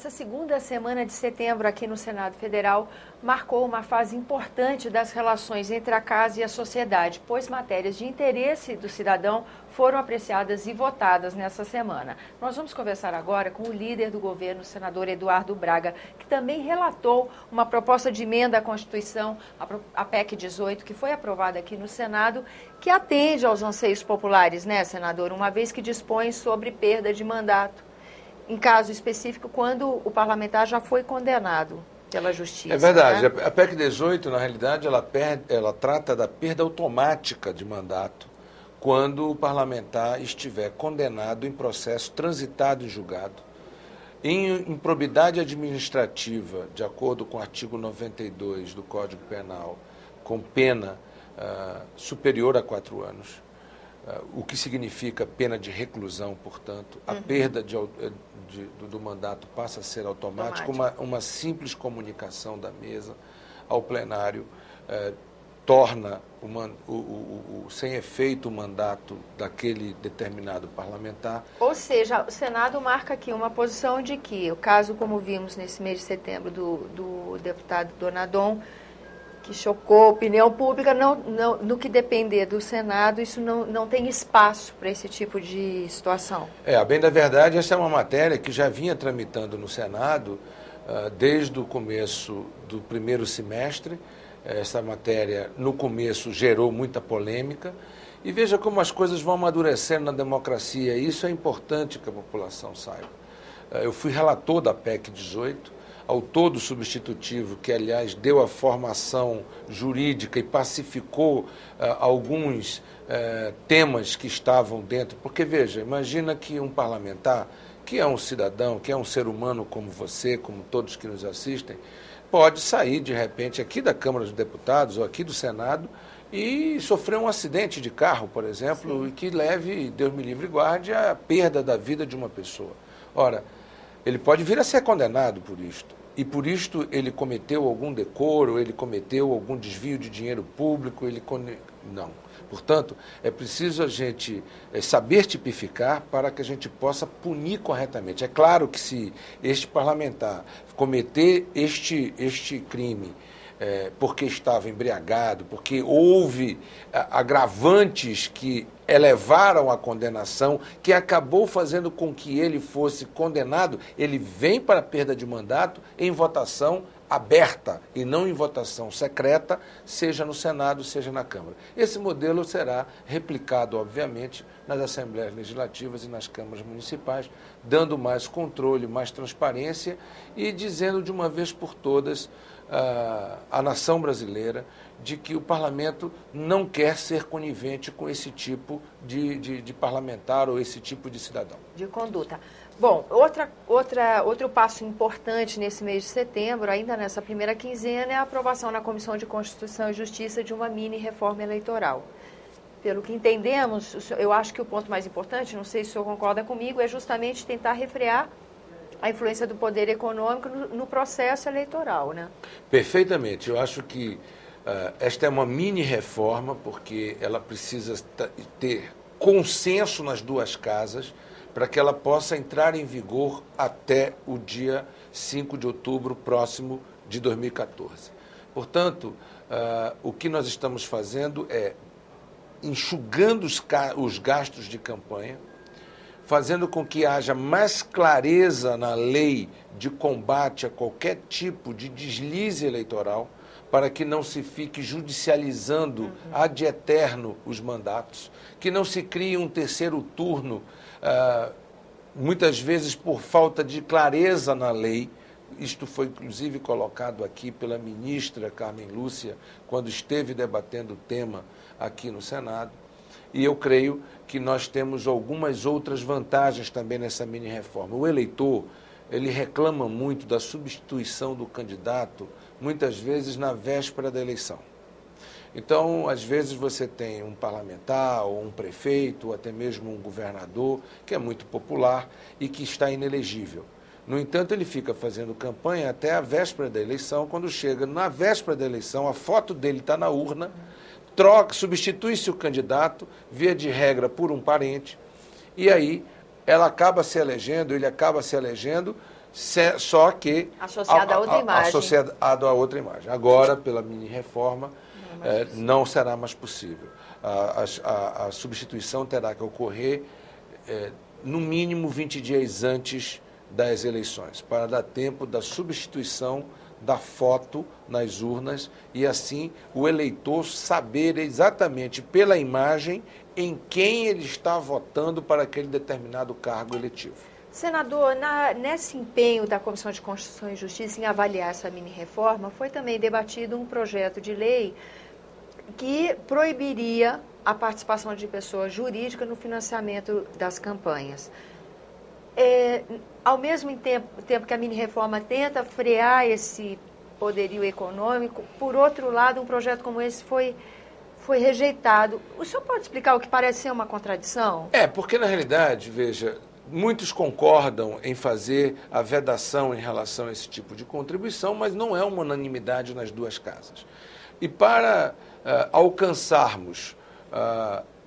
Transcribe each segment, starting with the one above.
Essa segunda semana de setembro aqui no Senado Federal marcou uma fase importante das relações entre a Casa e a sociedade, pois matérias de interesse do cidadão foram apreciadas e votadas nessa semana. Nós vamos conversar agora com o líder do governo, o senador Eduardo Braga, que também relatou uma proposta de emenda à Constituição, a PEC 18, que foi aprovada aqui no Senado, que atende aos anseios populares, né, senador? Uma vez que dispõe sobre perda de mandato, em caso específico, quando o parlamentar já foi condenado pela Justiça. É verdade. Né? A PEC 18, na realidade, ela trata da perda automática de mandato quando o parlamentar estiver condenado em processo transitado e julgado em improbidade administrativa, de acordo com o artigo 92 do Código Penal, com pena superior a 4 anos, o que significa pena de reclusão, portanto, a perda do mandato passa a ser automática. Uma simples comunicação da mesa ao plenário torna sem efeito o mandato daquele determinado parlamentar. Ou seja, o Senado marca aqui uma posição de que, o caso como vimos nesse mês de setembro do deputado Donadon, que chocou a opinião pública, no que depender do Senado, isso não tem espaço para esse tipo de situação. A bem da verdade, essa é uma matéria que já vinha tramitando no Senado desde o começo do primeiro semestre. Essa matéria, no começo, gerou muita polêmica. E veja como as coisas vão amadurecendo na democracia. E isso é importante que a população saiba. Eu fui relator da PEC 18, autor do substitutivo, que, aliás, deu a formação jurídica e pacificou alguns temas que estavam dentro. Porque, veja, imagina que um parlamentar, que é um cidadão, que é um ser humano como você, como todos que nos assistem, pode sair, de repente, aqui da Câmara dos Deputados ou aqui do Senado e sofrer um acidente de carro, por exemplo, e que leve, Deus me livre e guarde, a perda da vida de uma pessoa. Ora, ele pode vir a ser condenado por isto. E por isto ele cometeu algum decoro, ele cometeu algum desvio de dinheiro público, não. Portanto, é preciso a gente saber tipificar para que a gente possa punir corretamente. É claro que se este parlamentar cometer este crime porque estava embriagado, porque houve agravantes que elevaram a condenação, que acabou fazendo com que ele fosse condenado, ele vem para a perda de mandato em votação aberta e não em votação secreta, seja no Senado, seja na Câmara. Esse modelo será replicado, obviamente, nas Assembleias Legislativas e nas câmaras municipais, dando mais controle, mais transparência e dizendo de uma vez por todas à nação brasileira de que o parlamento não quer ser conivente com esse tipo de parlamentar ou esse tipo de cidadão. De conduta. Bom, outro passo importante nesse mês de setembro, ainda nessa primeira quinzena, é a aprovação na Comissão de Constituição e Justiça de uma mini-reforma eleitoral. Pelo que entendemos, eu acho que o ponto mais importante, não sei se o senhor concorda comigo, é justamente tentar refrear a influência do poder econômico no processo eleitoral, né? Perfeitamente. Eu acho que esta é uma mini-reforma, porque ela precisa ter consenso nas duas casas para que ela possa entrar em vigor até o dia 5 de outubro próximo de 2014. Portanto, o que nós estamos fazendo é enxugando os gastos de campanha, fazendo com que haja mais clareza na lei de combate a qualquer tipo de deslize eleitoral, para que não se fique judicializando ad eterno os mandatos, que não se crie um terceiro turno, muitas vezes por falta de clareza na lei. Isto foi, inclusive, colocado aqui pela ministra Carmen Lúcia, quando esteve debatendo o tema aqui no Senado. E eu creio que nós temos algumas outras vantagens também nessa mini-reforma. O eleitor, ele reclama muito da substituição do candidato, muitas vezes na véspera da eleição. Então, às vezes você tem um parlamentar, ou um prefeito, ou até mesmo um governador, que é muito popular e que está inelegível. No entanto, ele fica fazendo campanha até a véspera da eleição. Quando chega na véspera da eleição, a foto dele está na urna, substitui-se o candidato, via de regra por um parente, e aí ela acaba se elegendo, ele acaba se elegendo, só que associado a outra imagem. Associado a outra imagem. Agora, pela mini-reforma, não será mais possível. A substituição terá que ocorrer no mínimo 20 dias antes das eleições, para dar tempo da substituição da foto nas urnas e, assim, o eleitor saber exatamente pela imagem em quem ele está votando para aquele determinado cargo eletivo. Senador, nesse empenho da Comissão de Constituição e Justiça em avaliar essa mini-reforma, foi também debatido um projeto de lei que proibiria a participação de pessoa jurídica no financiamento das campanhas. Ao mesmo tempo que a mini-reforma tenta frear esse poderio econômico, por outro lado, um projeto como esse foi rejeitado. O senhor pode explicar o que parece ser uma contradição? Porque na realidade, veja, muitos concordam em fazer a vedação em relação a esse tipo de contribuição, mas não é uma unanimidade nas duas casas. E para alcançarmos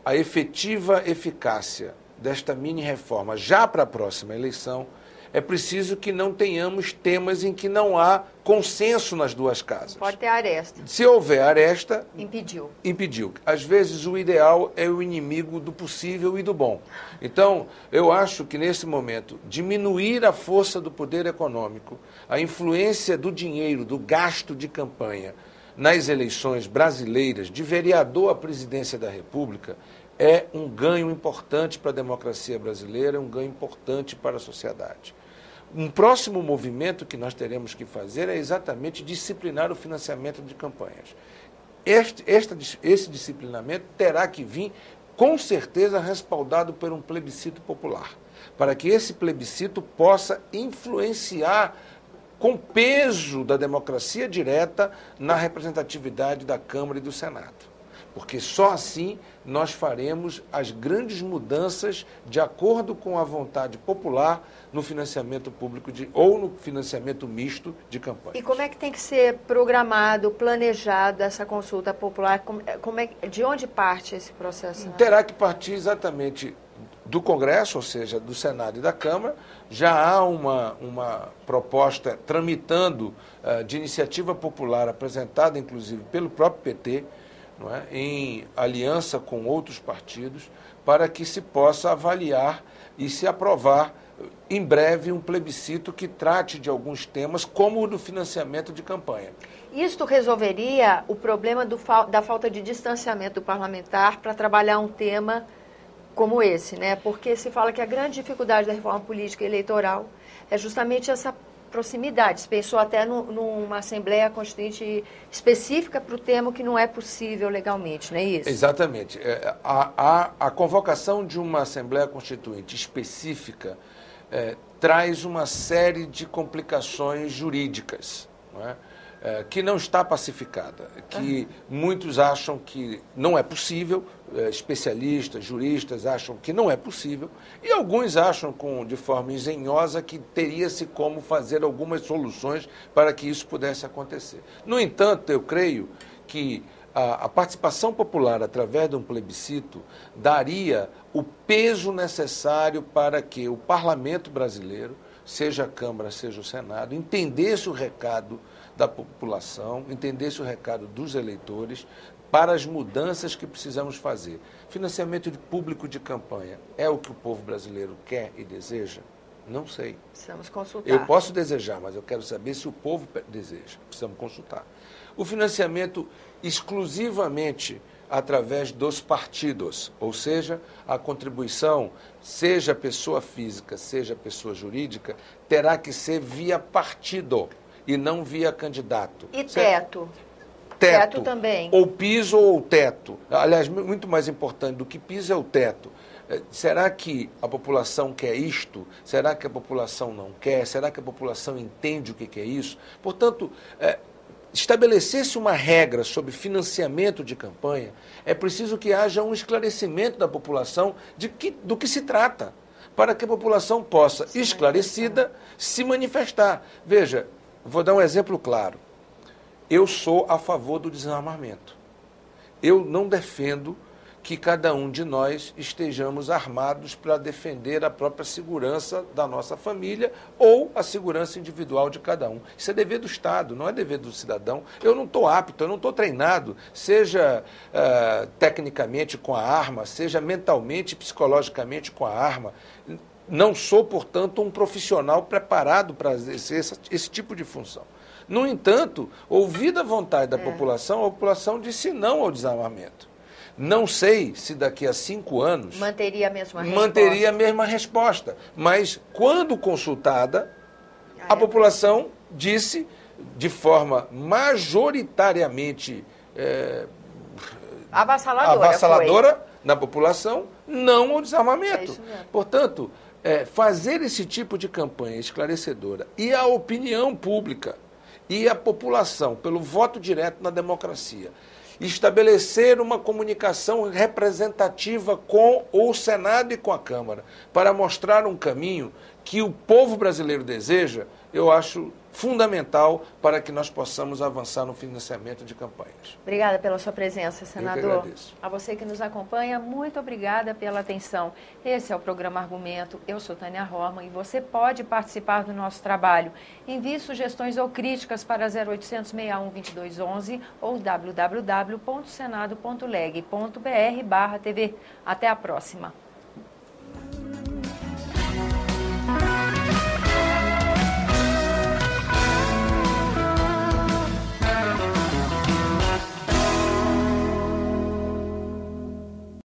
a efetiva eficácia desta mini-reforma já para a próxima eleição, é preciso que não tenhamos temas em que não há consenso nas duas casas. Pode ter aresta. Se houver aresta... Impediu. Às vezes o ideal é o inimigo do possível e do bom. Então, eu acho que nesse momento, diminuir a força do poder econômico, a influência do dinheiro, do gasto de campanha nas eleições brasileiras, de vereador à presidência da República, é um ganho importante para a democracia brasileira, é um ganho importante para a sociedade. Um próximo movimento que nós teremos que fazer é exatamente disciplinar o financiamento de campanhas. Esse disciplinamento terá que vir, com certeza, respaldado por um plebiscito popular, para que esse plebiscito possa influenciar com peso da democracia direta na representatividade da Câmara e do Senado. Porque só assim nós faremos as grandes mudanças de acordo com a vontade popular no financiamento público ou no financiamento misto de campanha. E como é que tem que ser programado, planejado essa consulta popular? De onde parte esse processo? Terá que partir exatamente do Congresso, ou seja, do Senado e da Câmara. Já há uma proposta tramitando de iniciativa popular, apresentada inclusive pelo próprio PT, não é? Em aliança com outros partidos, para que se possa avaliar e se aprovar em breve um plebiscito que trate de alguns temas, como o do financiamento de campanha. Isto resolveria o problema da falta de distanciamento do parlamentar para trabalhar um tema como esse, né? Porque se fala que a grande dificuldade da reforma política e eleitoral é justamente essa proximidade. Se pensou até numa Assembleia Constituinte específica para o tema, que não é possível legalmente, não é isso? Exatamente. A convocação de uma Assembleia Constituinte específica traz uma série de complicações jurídicas, não é? Que não está pacificada, que muitos acham que não é possível, especialistas, juristas acham que não é possível, e alguns acham de forma engenhosa que teria-se como fazer algumas soluções para que isso pudesse acontecer. No entanto, eu creio que a participação popular através de um plebiscito daria o peso necessário para que o parlamento brasileiro, seja a Câmara, seja o Senado, entendesse o recado da população, entendesse o recado dos eleitores para as mudanças que precisamos fazer. Financiamento público de campanha é o que o povo brasileiro quer e deseja? Não sei. Precisamos consultar. Eu posso desejar, mas eu quero saber se o povo deseja. Precisamos consultar. O financiamento exclusivamente através dos partidos, ou seja, a contribuição, seja pessoa física, seja pessoa jurídica, terá que ser via partido e não via candidato. E teto? Teto também. Ou piso ou teto. Aliás, muito mais importante do que piso é o teto. Será que a população quer isto? Será que a população não quer? Será que a população entende o que é isso? Portanto, estabelecer-se uma regra sobre financiamento de campanha, é preciso que haja um esclarecimento da população do que se trata, para que a população possa, esclarecida, se manifestar. Veja, vou dar um exemplo claro. Eu sou a favor do desarmamento. Eu não defendo que cada um de nós estejamos armados para defender a própria segurança da nossa família ou a segurança individual de cada um. Isso é dever do Estado, não é dever do cidadão. Eu não estou apto, eu não estou treinado, seja tecnicamente com a arma, seja mentalmente, psicologicamente com a arma. Não sou, portanto, um profissional preparado para exercer esse tipo de função. No entanto, ouvida a vontade da população, a população disse não ao desarmamento. Não sei se daqui a 5 anos... Manteria a mesma resposta. Manteria a mesma resposta. Mas, quando consultada, a população disse, de forma majoritariamente avassaladora na população, não ao desarmamento. É isso mesmo. Portanto, fazer esse tipo de campanha esclarecedora e a opinião pública e a população, pelo voto direto na democracia, estabelecer uma comunicação representativa com o Senado e com a Câmara, para mostrar um caminho que o povo brasileiro deseja, eu acho fundamental para que nós possamos avançar no financiamento de campanhas. Obrigada pela sua presença, senador. Eu que agradeço. A você que nos acompanha, muito obrigada pela atenção. Esse é o programa Argumento. Eu sou Tânia Horman e você pode participar do nosso trabalho. Envie sugestões ou críticas para 0800 61 2211 ou www.senado.leg.br/TV. Até a próxima.